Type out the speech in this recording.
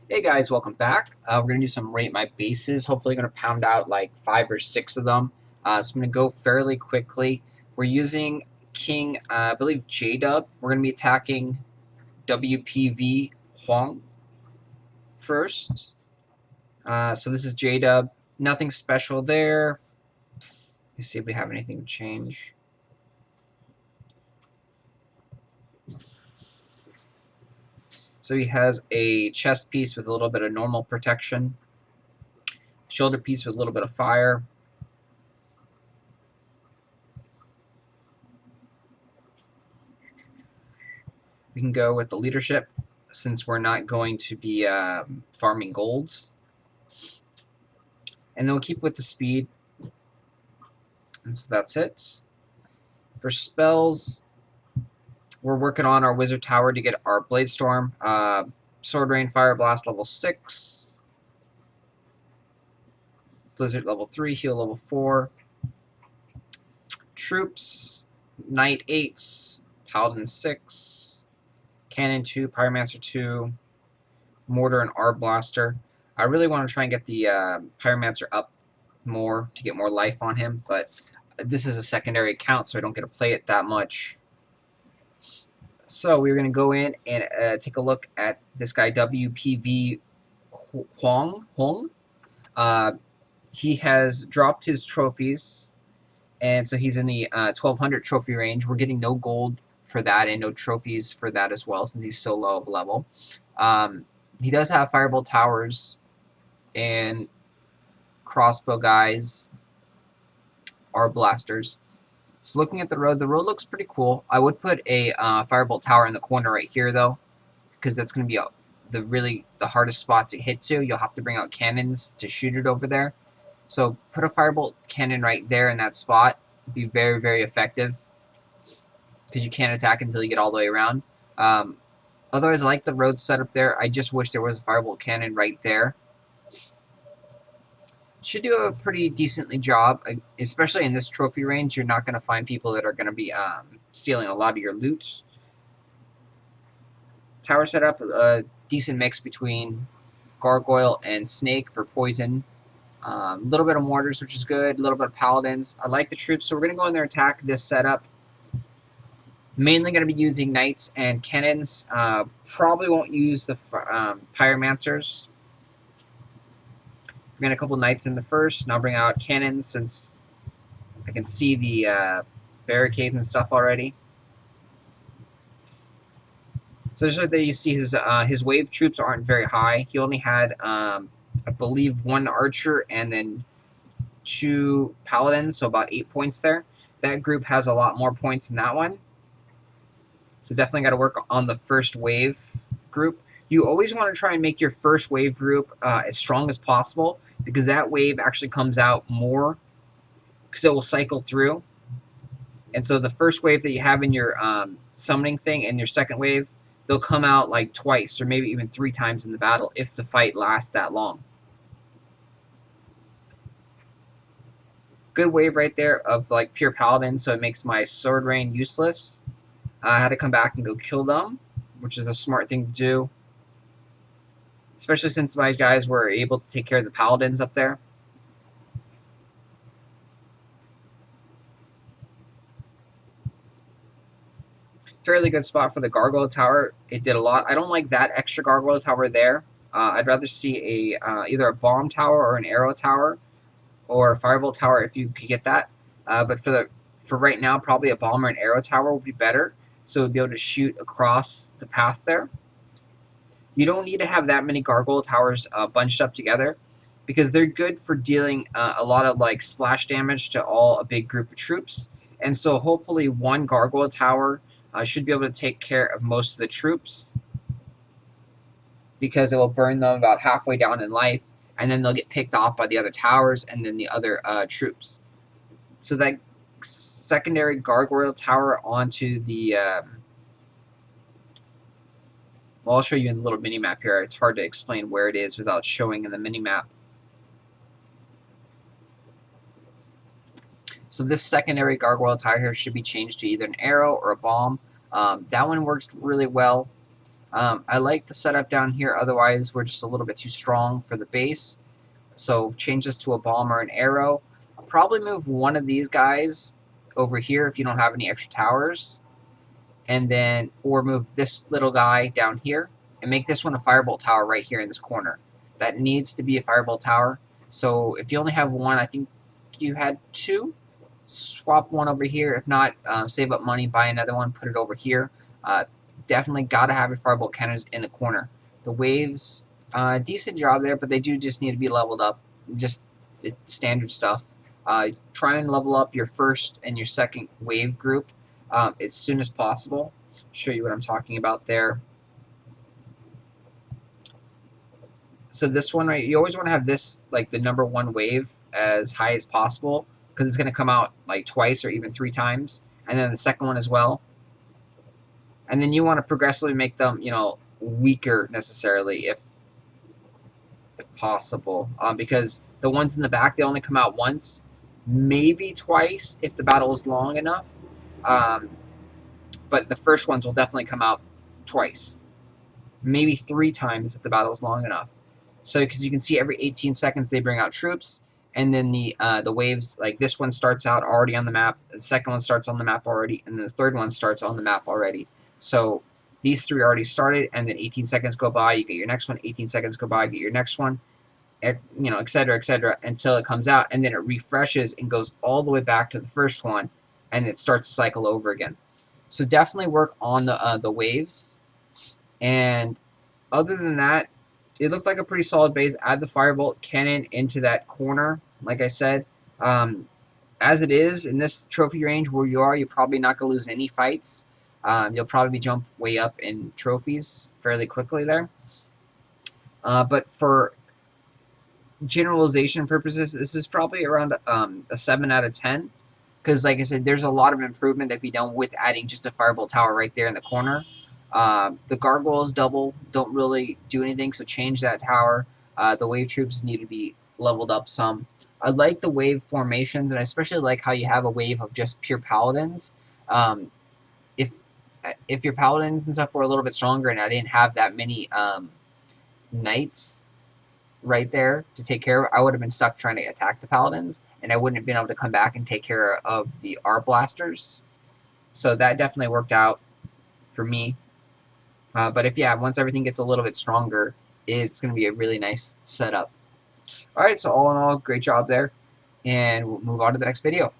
Hey guys, welcome back. We're gonna do some rate my bases. Hopefully, gonna pound out like 5 or 6 of them. So I'm gonna go fairly quickly. We're using King, I believe J-Dub. We're gonna be attacking WPV huoung first. So this is J-Dub. Nothing special there. Let's see if we have anything to change. So he has a chest piece with a little bit of normal protection, shoulder piece with a little bit of fire. We can go with the leadership since we're not going to be farming golds. And then we'll keep with the speed. And so that's it. For spells, we're working on our Wizard Tower to get our Blade Storm. Sword Rain, Fire Blast level 6. Blizzard level 3, Heal level 4. Troops, Knight 8, Paladin 6, Cannon 2, Pyromancer 2, Mortar and Arblaster. I really want to try and get the Pyromancer up more to get more life on him, but this is a secondary account, so I don't get to play it that much. So we're going to go in and take a look at this guy, WPV huoung. He has dropped his trophies, and so he's in the 1200 trophy range. We're getting no gold for that and no trophies for that as well, since he's so low of level. He does have Firebolt Towers and crossbow guys, Arblasters. So looking at the road looks pretty cool. I would put a Firebolt Tower in the corner right here, though, because that's going to be the hardest spot to hit to. You'll have to bring out cannons to shoot it over there. So put a Firebolt cannon right there in that spot. It'd be very, very effective because you can't attack until you get all the way around. Otherwise, I like the road setup there. I just wish there was a Firebolt cannon right there. Should do a pretty decently job, especially in this trophy range. You're not going to find people that are going to be stealing a lot of your loot. Tower setup, a decent mix between gargoyle and snake for poison. A little bit of mortars, which is good. A little bit of paladins. I like the troops, so we're going to go in there and attack this setup. Mainly going to be using knights and cannons. Probably won't use the pyromancers. We're going to a couple knights in the first, and I'll bring out cannons since I can see the barricades and stuff already. So just like that, you see his wave troops aren't very high. He only had, I believe, 1 archer and then 2 paladins, so about 8 points there. That group has a lot more points than that one. So definitely got to work on the first wave group. You always want to try and make your first wave group as strong as possible, because that wave actually comes out more because it will cycle through. And so the first wave that you have in your summoning thing and your second wave, they'll come out like twice or maybe even 3 times in the battle if the fight lasts that long. Good wave right there of like pure paladin, so it makes my sword rain useless. I had to come back and go kill them, which is a smart thing to do, especially since my guys were able to take care of the paladins up there. Fairly good spot for the gargoyle tower. It did a lot. I don't like that extra gargoyle tower there. I'd rather see a either a bomb tower or an arrow tower or a firebolt tower if you could get that. But for right now, probably a bomb or an arrow tower would be better, so we'd be able to shoot across the path there. You don't need to have that many gargoyle towers bunched up together, because they're good for dealing a lot of like splash damage to a big group of troops. And so hopefully one gargoyle tower should be able to take care of most of the troops, because it will burn them about halfway down in life, and then they'll get picked off by the other towers and then the other troops. So that secondary gargoyle tower onto the well, I'll show you in the little mini map here. It's hard to explain where it is without showing in the mini map. So this secondary gargoyle tower here should be changed to either an arrow or a bomb. That one worked really well. I like the setup down here, otherwise we're just a little bit too strong for the base. So change this to a bomb or an arrow. I'll probably move one of these guys over here if you don't have any extra towers. And then, or move this little guy down here and make this one a firebolt tower right here in this corner. That needs to be a firebolt tower. So if you only have one, I think you had two, swap one over here. If not, save up money, buy another one, put it over here. Definitely got to have your firebolt cannons in the corner. The waves, decent job there, but they do just need to be leveled up. Just the standard stuff. Try and level up your first and your second wave group as soon as possible. Show you what I'm talking about there. So this one, right, you always want to have this, like the number one wave, as high as possible, because it's going to come out like twice or even 3 times, and then the second one as well. And then you want to progressively make them, weaker necessarily if possible, because the ones in the back, they only come out once, maybe twice if the battle is long enough. But the first ones will definitely come out twice, maybe 3 times if the battle is long enough. So because you can see every 18 seconds they bring out troops, and then the waves, like this one starts out already on the map, the second one starts on the map already, and then the third one starts on the map already. So these 3 already started, and then 18 seconds go by, you get your next one, 18 seconds go by, you get your next one, et cetera, until it comes out, and then it refreshes and goes all the way back to the first one, and it starts to cycle over again. So definitely work on the waves. And other than that, it looked like a pretty solid base. Add the firebolt cannon into that corner, like I said. As it is in this trophy range where you are, you're probably not going to lose any fights. You'll probably jump way up in trophies fairly quickly there. But for generalization purposes, this is probably around a 7 out of 10. Because, like I said, there's a lot of improvement that can be done with adding just a firebolt tower right there in the corner. The gargoyles double don't really do anything, so change that tower. The wave troops need to be leveled up some. I like the wave formations, and I especially like how you have a wave of just pure paladins. Um, if if your paladins and stuff were a little bit stronger, and I didn't have that many knights right there to take care of, I would have been stuck trying to attack the paladins, and I wouldn't have been able to come back and take care of the art blasters. So that definitely worked out for me. But once everything gets a little bit stronger, it's going to be a really nice setup. All right, so all in all, great job there, and we'll move on to the next video.